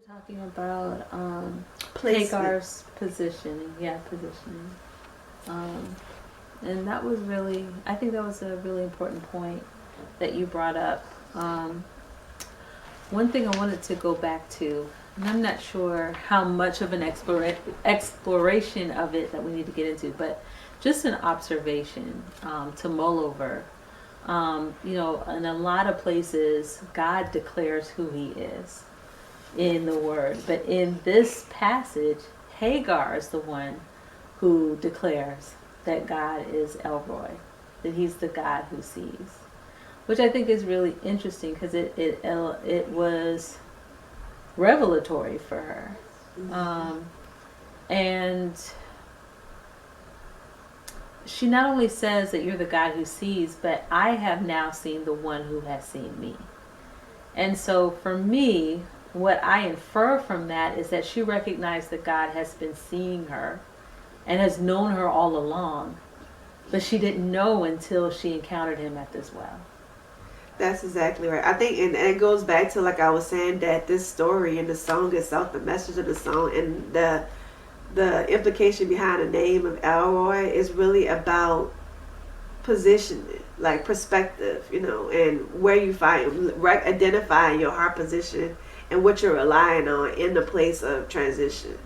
talking about Placement. Hagar's positioning. Yeah, positioning. Um, and that was really, I think that was a really important point that you brought up. One thing I wanted to go back to, and I'm not sure how much of an exploration of it that we need to get into, but just an observation to mull over. In a lot of places, God declares who He is in the Word, but in this passage, Hagar is the one who declares that God is Elroy, that He's the God who sees, which I think is really interesting because it was revelatory for her, and she not only says that you're the God who sees, but I have now seen the one who has seen me. And so for me, what I infer from that is that she recognized that God has been seeing her and has known her all along, but she didn't know until she encountered Him at this well. That's exactly right. I think, and it goes back to, like I was saying, that this story and the song itself, the message of the song, and the implication behind the name of Elroy is really about positioning, like perspective, and where you find, identifying your heart position and what you're relying on in the place of transition.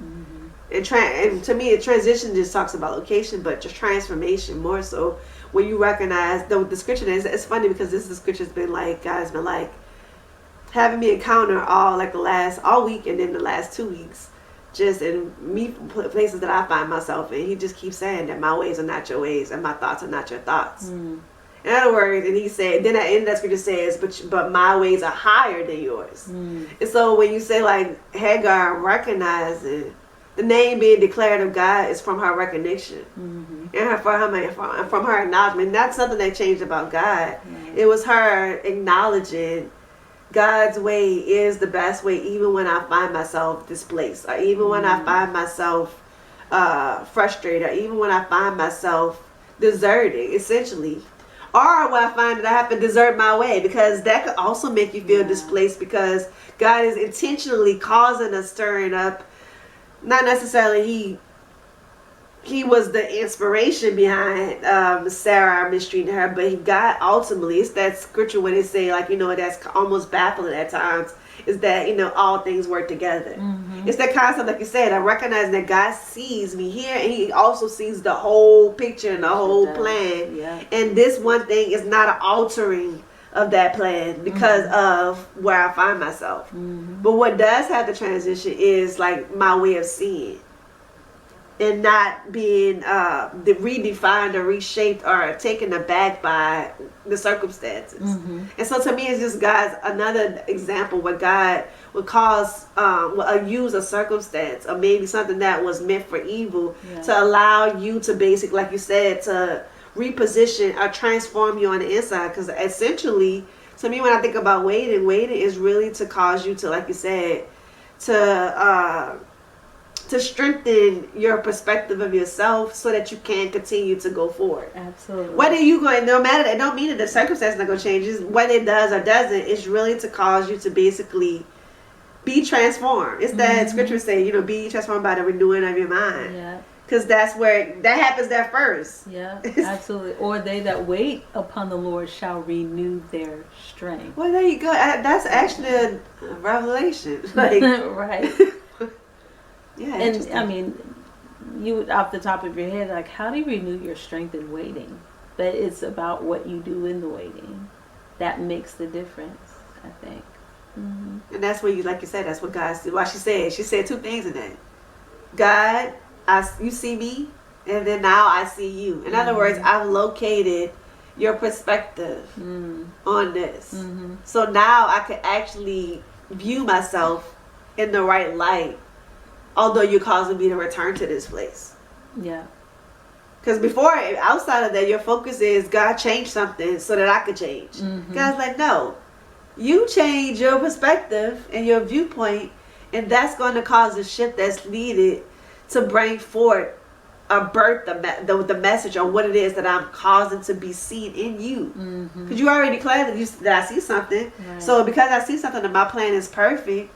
And to me, a transition just talks about location, but just transformation more so. When you recognize the scripture is, it's funny because the scripture's been like, God's been like having me encounter all week, and then the last 2 weeks, just in places that I find myself in. He just keeps saying that my ways are not your ways and my thoughts are not your thoughts. In other words, and he said, then at the end of that scripture says, but my ways are higher than yours. And so when you say like Hagar recognizing the name being declared of God is from her recognition, and from her acknowledgement. That's something that changed about God. It was her acknowledging God's way is the best way, even when I find myself displaced, or even when I find myself frustrated, or even when I find myself deserting, essentially. Or when I find that I have to desert my way, because that could also make you feel displaced, because God is intentionally causing a stirring up. Not necessarily he was the inspiration behind Sarah mistreating her, but God ultimately, it's that scripture when they say, like, that's almost baffling at times, is that, all things work together. It's that concept, like you said, I recognize that God sees me here, and He also sees the whole picture and the whole plan. And this one thing is not an altering of that plan because of where I find myself. But what does have the transition is like my way of seeing, and not being redefined or reshaped or taken aback by the circumstances. And so to me, it's just God's another example where God would use a circumstance or maybe something that was meant for evil to allow you to basically, like you said, to reposition or transform you on the inside. Because essentially, to me, when I think about waiting is really to cause you to, like you said, to strengthen your perspective of yourself so that you can continue to go forward. Absolutely. Whether you going, no matter, it don't mean that the circumstance is not going to change. Whether it does or doesn't, it's really to cause you to basically be transformed. It's that scripture say, be transformed by the renewing of your mind. Because that's where that happens there first. Absolutely. Or they that wait upon the Lord shall renew their strength. Well, there you go. That's actually a revelation. Like, right. And I mean, you off the top of your head, like, how do you renew your strength in waiting? But it's about what you do in the waiting that makes the difference, I think. And that's where you, like you said, that's what God said. Well, she said two things in that. God, you see me, and then now I see you. In other words, I've located your perspective on this. So now I can actually view myself in the right light, although you're causing me to return to this place. Because before, outside of that, your focus is God changed something so that I could change. God's like, no, you change your perspective and your viewpoint, and that's going to cause a shift that's needed to bring forth or birth the message on what it is that I'm causing to be seen in you. Because you already declared that I see something. So because I see something and my plan is perfect,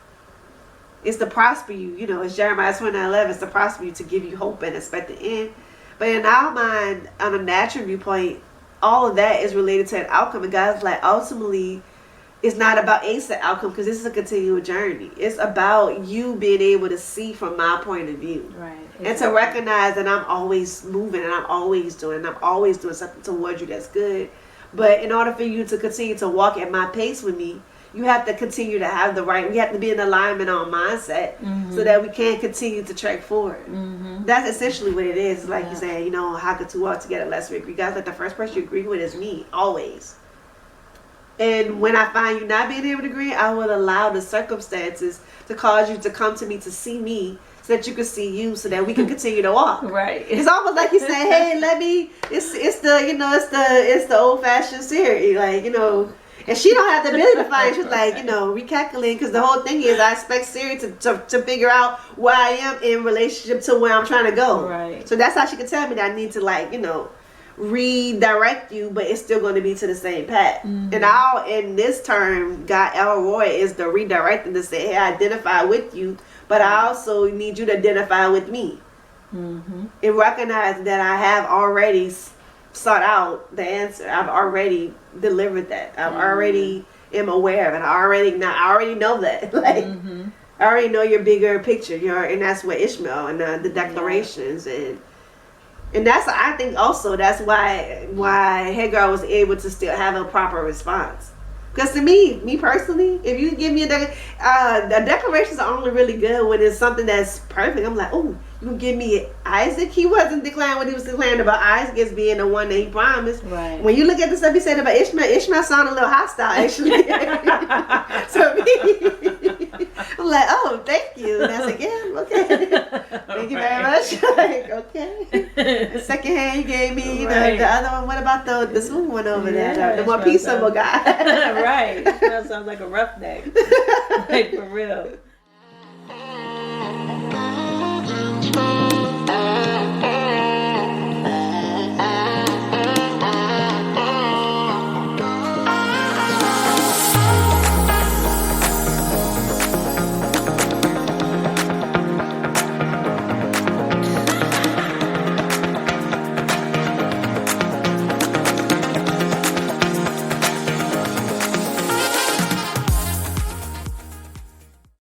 It's to prosper you. You know, it's Jeremiah 29:11. It's to prosper you, to give you hope and expect the end. But in our mind, on a natural viewpoint, all of that is related to an outcome. And God's like, ultimately, it's not about instant outcome, because this is a continual journey. It's about you being able to see from my point of view. Right. Exactly. And to recognize that I'm always moving and I'm always doing something towards you that's good. But in order for you to continue to walk at my pace with me, you have to continue to have we have to be in alignment on mindset, so that we can continue to trek forward. That's essentially what it is. Like you say, you know, how could two walk together unless we agree? God's like, the first person you agree with is me, always. And when I find you not being able to agree, I will allow the circumstances to cause you to come to me, to see me, so that you can see you, so that we can continue to walk. Right. It's almost like you say, hey, let me. It's the old fashioned Siri, like, you know. And she don't have the ability to find. She's like, you know, recalculating, because the whole thing is I expect Siri to figure out where I am in relationship to where I'm trying to go. Right. So that's how she can tell me that I need to, like, you know, redirect you, but it's still going to be to the same path. And in this term, God Elroy is the redirecting, to say, hey, I identify with you, but I also need you to identify with me. And recognize that I have already sought out the answer. I've already delivered that. I've already am aware of it. I already know that. Like, I already know your bigger picture. And that's what Ishmael and the declarations and that's, I think also that's why Hagar was able to still have a proper response. Because to me personally, if you give me the declarations are only really good when it's something that's perfect. I'm like, oh, you can give me Isaac. He wasn't declaring what he was declaring about Isaac as being the one that he promised. Right. When you look at the stuff he said about Ishmael sounded a little hostile, actually. So me, I'm like, oh, thank you. And I was like, yeah, okay. Thank you very much. Like, okay. The second hand you gave me, the other one. What about the smooth one over there? The more peaceable guy. Right. That sounds like a roughneck. Like, for real.